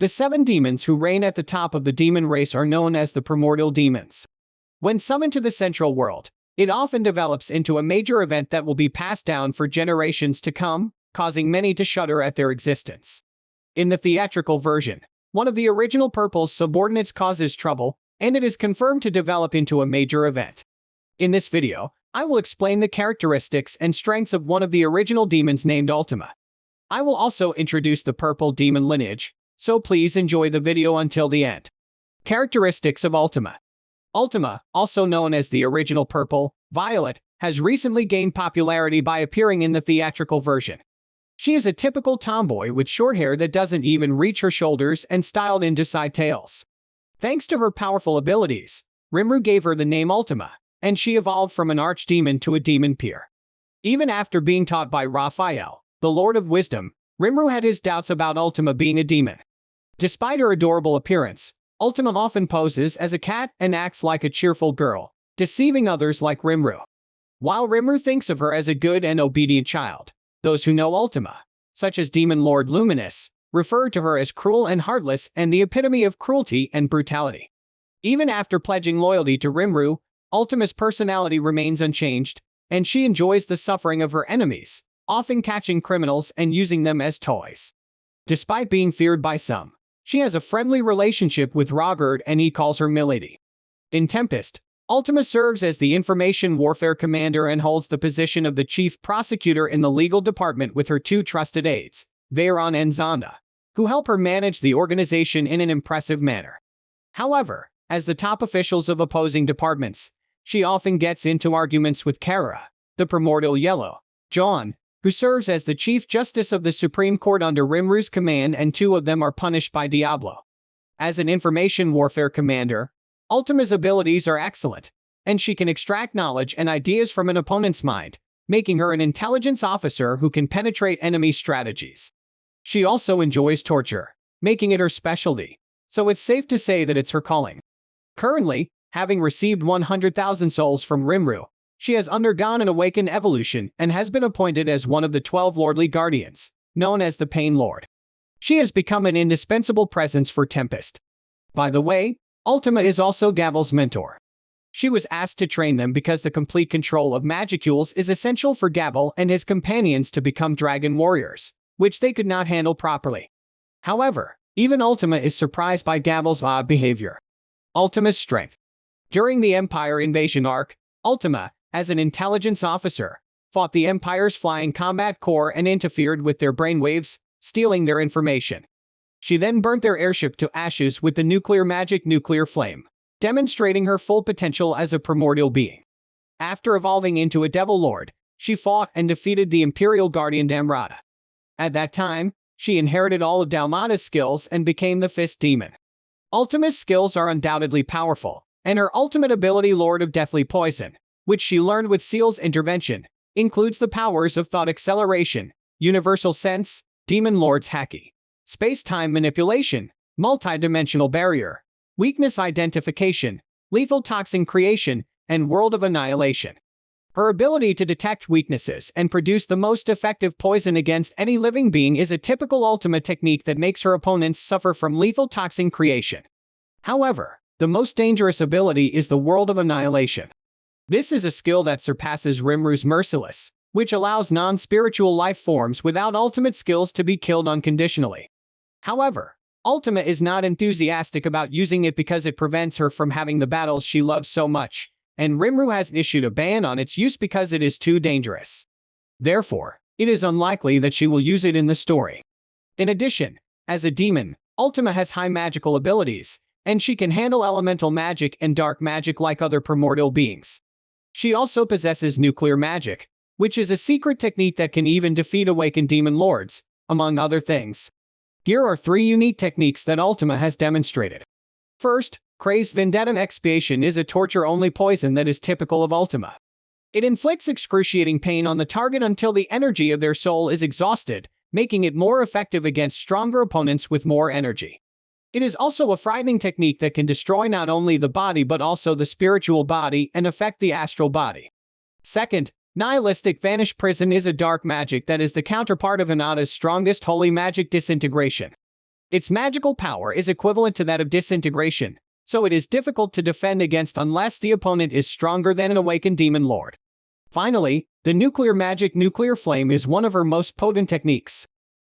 The 7 demons who reign at the top of the demon race are known as the Premordial demons. When summoned to the central world, it often develops into a major event that will be passed down for generations to come, causing many to shudder at their existence. In the theatrical version, one of the original Purple's subordinates causes trouble, and it is confirmed to develop into a major event. In this video, I will explain the characteristics and strengths of one of the original demons named Ultima. I will also introduce the Purple demon lineage, so please enjoy the video until the end. Characteristics of Ultima. Ultima, also known as the original Purple, Violet, has recently gained popularity by appearing in the theatrical version. She is a typical tomboy with short hair that doesn't even reach her shoulders and styled into side tails. Thanks to her powerful abilities, Rimuru gave her the name Ultima, and she evolved from an archdemon to a demon peer. Even after being taught by Raphael, the Lord of Wisdom, Rimuru had his doubts about Ultima being a demon. Despite her adorable appearance, Ultima often poses as a cat and acts like a cheerful girl, deceiving others like Rimuru. While Rimuru thinks of her as a good and obedient child, those who know Ultima, such as Demon Lord Luminous, refer to her as cruel and heartless and the epitome of cruelty and brutality. Even after pledging loyalty to Rimuru, Ultima's personality remains unchanged, and she enjoys the suffering of her enemies, often catching criminals and using them as toys. Despite being feared by some, she has a friendly relationship with Rogard and he calls her Milady. In Tempest, Ultima serves as the information warfare commander and holds the position of the chief prosecutor in the legal department with her 2 trusted aides, Veyron and Zonda, who help her manage the organization in an impressive manner. However, as the top officials of opposing departments, she often gets into arguments with Kara, the Primordial Yellow, John, who serves as the Chief Justice of the Supreme Court under Rimuru's command, and 2 of them are punished by Diablo. As an information warfare commander, Ultima's abilities are excellent, and she can extract knowledge and ideas from an opponent's mind, making her an intelligence officer who can penetrate enemy strategies. She also enjoys torture, making it her specialty, so it's safe to say that it's her calling. Currently, having received 100,000 souls from Rimuru, she has undergone an awakened evolution and has been appointed as one of the 12 lordly guardians, known as the Pain Lord. She has become an indispensable presence for Tempest. By the way, Ultima is also Gavel's mentor. She was asked to train them because the complete control of Magicules is essential for Gavel and his companions to become dragon warriors, which they could not handle properly. However, even Ultima is surprised by Gavel's odd behavior. Ultima's strength. During the Empire Invasion arc, Ultima, as an intelligence officer, fought the Empire's flying combat corps and interfered with their brainwaves, stealing their information. She then burnt their airship to ashes with the nuclear magic nuclear flame, demonstrating her full potential as a primordial being. After evolving into a Devil Lord, she fought and defeated the Imperial Guardian Damrata. At that time, she inherited all of Dalmata's skills and became the Fist Demon. Ultima's skills are undoubtedly powerful, and her ultimate ability, Lord of Deathly Poison, which she learned with Seal's intervention, includes the powers of Thought Acceleration, Universal Sense, Demon Lord's Haki, Space-Time Manipulation, Multi-Dimensional Barrier, Weakness Identification, Lethal Toxin Creation, and World of Annihilation. Her ability to detect weaknesses and produce the most effective poison against any living being is a typical Ultima technique that makes her opponents suffer from lethal toxin creation. However, the most dangerous ability is the World of Annihilation. This is a skill that surpasses Rimuru's Merciless, which allows non-spiritual life forms without ultimate skills to be killed unconditionally. However, Ultima is not enthusiastic about using it because it prevents her from having the battles she loves so much, and Rimuru has issued a ban on its use because it is too dangerous. Therefore, it is unlikely that she will use it in the story. In addition, as a demon, Ultima has high magical abilities, and she can handle elemental magic and dark magic like other primordial beings. She also possesses nuclear magic, which is a secret technique that can even defeat awakened demon lords, among other things. Here are 3 unique techniques that Ultima has demonstrated. First, Crazed Vendetta Expiation is a torture-only poison that is typical of Ultima. It inflicts excruciating pain on the target until the energy of their soul is exhausted, making it more effective against stronger opponents with more energy. It is also a frightening technique that can destroy not only the body but also the spiritual body and affect the astral body. Second, Nihilistic Vanish Prison is a dark magic that is the counterpart of Hinata's strongest holy magic Disintegration. Its magical power is equivalent to that of disintegration, so it is difficult to defend against unless the opponent is stronger than an awakened demon lord. Finally, the nuclear magic nuclear flame is one of her most potent techniques.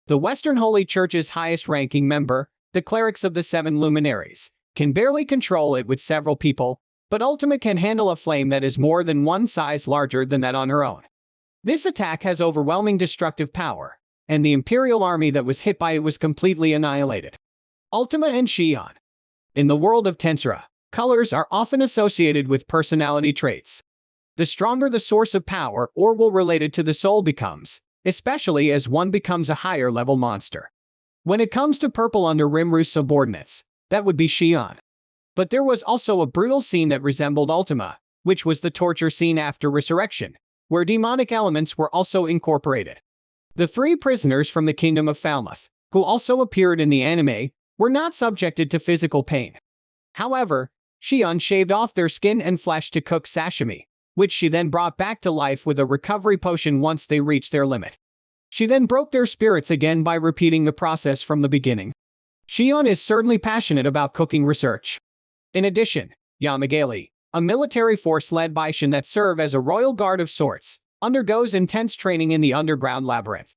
The Western Holy Church's highest-ranking member, the clerics of the Seven Luminaries, can barely control it with several people, but Ultima can handle a flame that is more than one size larger than that on her own. This attack has overwhelming destructive power, and the Imperial army that was hit by it was completely annihilated. Ultima and Shion. In the world of Tensura, colors are often associated with personality traits. The stronger the source of power or will related to the soul becomes, especially as one becomes a higher-level monster. When it comes to purple under Rimuru's subordinates, that would be Shion. But there was also a brutal scene that resembled Ultima, which was the torture scene after resurrection, where demonic elements were also incorporated. The three prisoners from the Kingdom of Falmouth, who also appeared in the anime, were not subjected to physical pain. However, Shion shaved off their skin and flesh to cook sashimi, which she then brought back to life with a recovery potion once they reached their limit. She then broke their spirits again by repeating the process from the beginning. Shion is certainly passionate about cooking research. In addition, Yamagali, a military force led by Shin that serve as a royal guard of sorts, undergoes intense training in the underground labyrinth.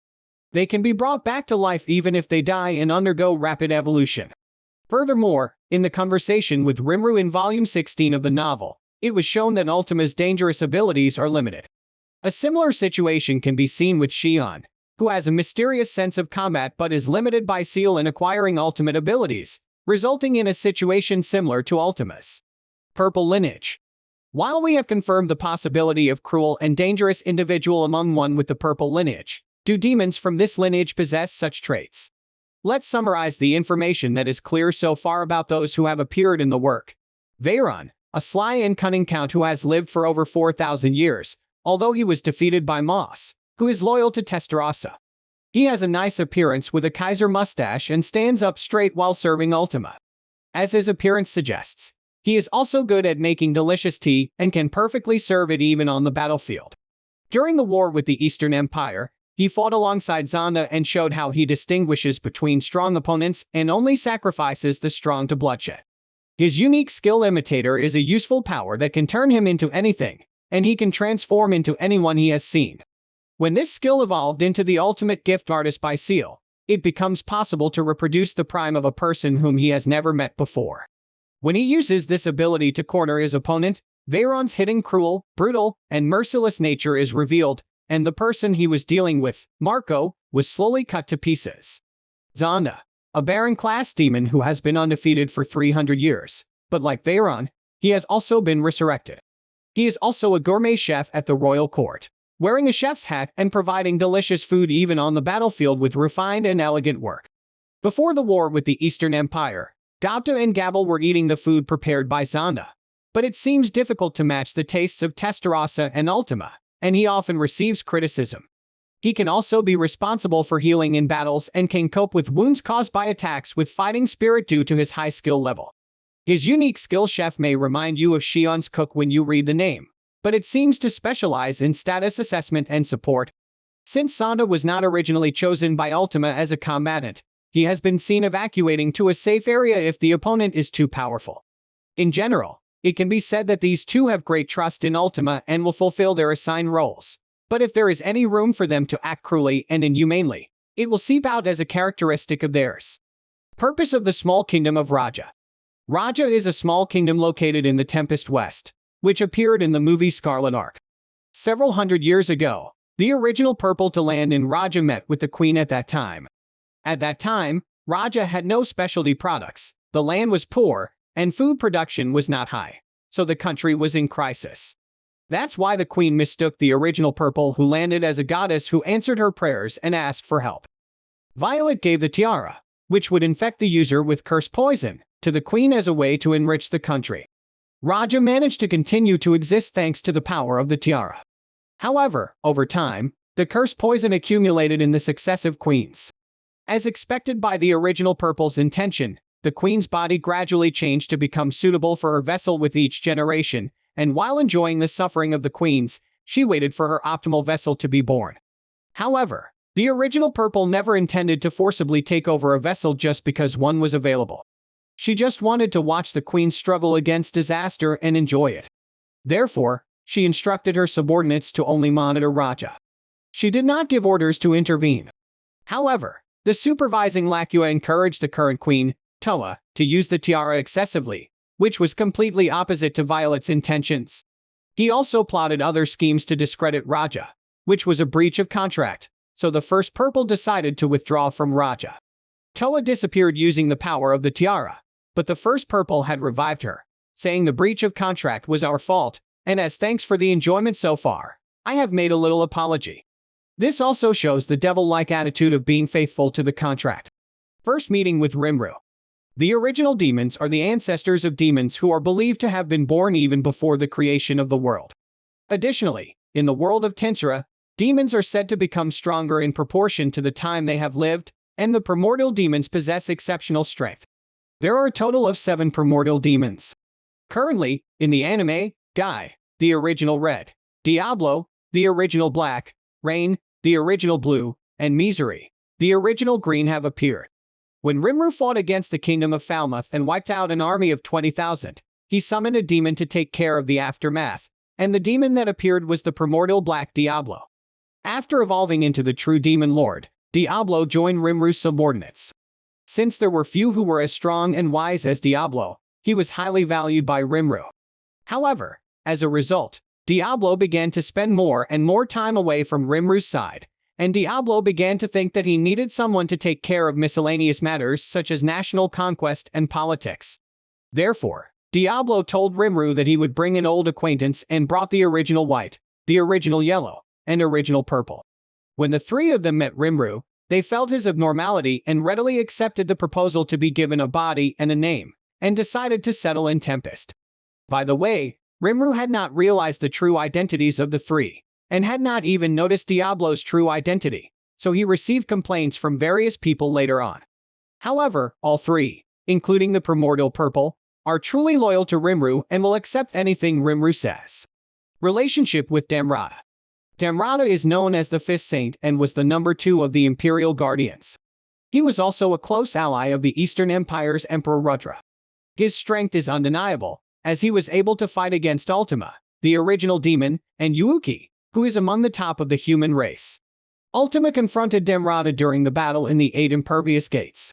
They can be brought back to life even if they die and undergo rapid evolution. Furthermore, in the conversation with Rimuru in Volume 16 of the novel, it was shown that Ultima's dangerous abilities are limited. A similar situation can be seen with Shion, who has a mysterious sense of combat but is limited by Seal in acquiring ultimate abilities, resulting in a situation similar to Ultima's. Purple Lineage. While we have confirmed the possibility of cruel and dangerous individual among one with the purple lineage, do demons from this lineage possess such traits? Let's summarize the information that is clear so far about those who have appeared in the work. Veyron, a sly and cunning count who has lived for over 4,000 years, although he was defeated by Moss, who is loyal to Tensura. He has a nice appearance with a Kaiser mustache and stands up straight while serving Ultima. As his appearance suggests, he is also good at making delicious tea and can perfectly serve it even on the battlefield. During the war with the Eastern Empire, he fought alongside Zonda and showed how he distinguishes between strong opponents and only sacrifices the strong to bloodshed. His unique skill imitator is a useful power that can turn him into anything, and he can transform into anyone he has seen. When this skill evolved into the ultimate gift artist by Seal, it becomes possible to reproduce the prime of a person whom he has never met before. When he uses this ability to corner his opponent, Veyron's hidden cruel, brutal, and merciless nature is revealed, and the person he was dealing with, Marco, was slowly cut to pieces. Zonda, a Baron-class demon who has been undefeated for 300 years, but like Veyron, he has also been resurrected. He is also a gourmet chef at the royal court, wearing a chef's hat and providing delicious food even on the battlefield with refined and elegant work. Before the war with the Eastern Empire, Gobta and Gabble were eating the food prepared by Zonda, but it seems difficult to match the tastes of Tensura and Ultima, and he often receives criticism. He can also be responsible for healing in battles and can cope with wounds caused by attacks with fighting spirit due to his high skill level. His unique skill chef may remind you of Shion's cook when you read the name, but it seems to specialize in status assessment and support. Since Zonda was not originally chosen by Ultima as a combatant, he has been seen evacuating to a safe area if the opponent is too powerful. In general, it can be said that these two have great trust in Ultima and will fulfill their assigned roles. But if there is any room for them to act cruelly and inhumanely, it will seep out as a characteristic of theirs. Purpose of the Small Kingdom of Raja. Raja is a small kingdom located in the Tempest West, which appeared in the movie Scarlet Ark. Several hundred years ago, the original purple to land in Raja met with the queen at that time. At that time, Raja had no specialty products, the land was poor, and food production was not high, so the country was in crisis. That's why the queen mistook the original purple who landed as a goddess who answered her prayers and asked for help. Violet gave the tiara, which would infect the user with cursed poison, to the queen as a way to enrich the country. Raja managed to continue to exist thanks to the power of the tiara. However, over time, the cursed poison accumulated in the successive queens. As expected by the original purple's intention, the queen's body gradually changed to become suitable for her vessel with each generation, and while enjoying the suffering of the queens, she waited for her optimal vessel to be born. However, The original purple never intended to forcibly take over a vessel just because one was available. She just wanted to watch the queen struggle against disaster and enjoy it. Therefore, she instructed her subordinates to only monitor Raja. She did not give orders to intervene. However, the supervising Lacua encouraged the current queen, Toa, to use the tiara excessively, which was completely opposite to Violet's intentions. He also plotted other schemes to discredit Raja, which was a breach of contract, so the first purple decided to withdraw from Raja. Toa disappeared using the power of the tiara, but the first purple had revived her, saying the breach of contract was our fault, and as thanks for the enjoyment so far, I have made a little apology. This also shows the devil-like attitude of being faithful to the contract. First meeting with Rimuru. The original demons are the ancestors of demons who are believed to have been born even before the creation of the world. Additionally, in the world of Tensura, demons are said to become stronger in proportion to the time they have lived, and the primordial demons possess exceptional strength. There are a total of 7 primordial demons. Currently, in the anime, Guy, the original red, Diablo, the original black, Rain, the original blue, and Misery, the original green have appeared. When Rimuru fought against the kingdom of Falmouth and wiped out an army of 20,000, he summoned a demon to take care of the aftermath, and the demon that appeared was the primordial black Diablo. After evolving into the true demon lord, Diablo joined Rimuru's subordinates. Since there were few who were as strong and wise as Diablo, he was highly valued by Rimuru. However, as a result, Diablo began to spend more and more time away from Rimuru's side, and Diablo began to think that he needed someone to take care of miscellaneous matters such as national conquest and politics. Therefore, Diablo told Rimuru that he would bring an old acquaintance and brought the original white, the original yellow, and original purple. When the three of them met Rimuru, they felt his abnormality and readily accepted the proposal to be given a body and a name, and decided to settle in Tempest. By the way, Rimuru had not realized the true identities of the three, and had not even noticed Diablo's true identity, so he received complaints from various people later on. However, all three, including the primordial purple, are truly loyal to Rimuru and will accept anything Rimuru says. Relationship with Damrata. Damrata is known as the Fifth Saint and was the number 2 of the Imperial Guardians. He was also a close ally of the Eastern Empire's Emperor Rudra. His strength is undeniable, as he was able to fight against Ultima, the original demon, and Yuuki, who is among the top of the human race. Ultima confronted Damrata during the battle in the 8 Impervious Gates.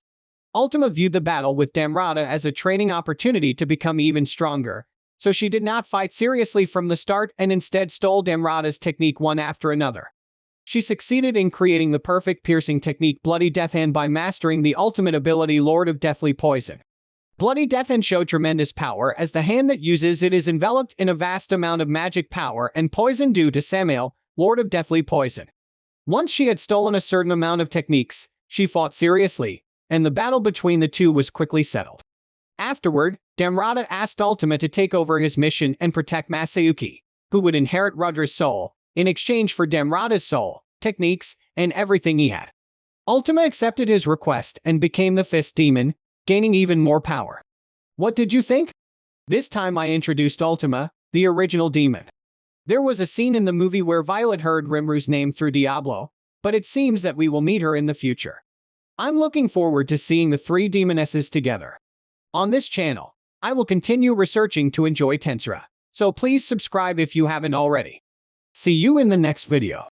Ultima viewed the battle with Damrata as a training opportunity to become even stronger, so she did not fight seriously from the start and instead stole Damrata's technique one after another. She succeeded in creating the perfect piercing technique Bloody Deathhand by mastering the ultimate ability Lord of Deathly Poison. Bloody Deathhand showed tremendous power as the hand that uses it is enveloped in a vast amount of magic power and poison due to Samael, Lord of Deathly Poison. Once she had stolen a certain amount of techniques, she fought seriously, and the battle between the two was quickly settled. Afterward, Damrata asked Ultima to take over his mission and protect Masayuki, who would inherit Rudra's soul, in exchange for Damrata's soul, techniques, and everything he had. Ultima accepted his request and became the Fist Demon, gaining even more power. What did you think? This time I introduced Ultima, the original demon. There was a scene in the movie where Violet heard Rimuru's name through Diablo, but it seems that we will meet her in the future. I'm looking forward to seeing the 3 demonesses together. On this channel, I will continue researching to enjoy Tensura, so please subscribe if you haven't already. See you in the next video.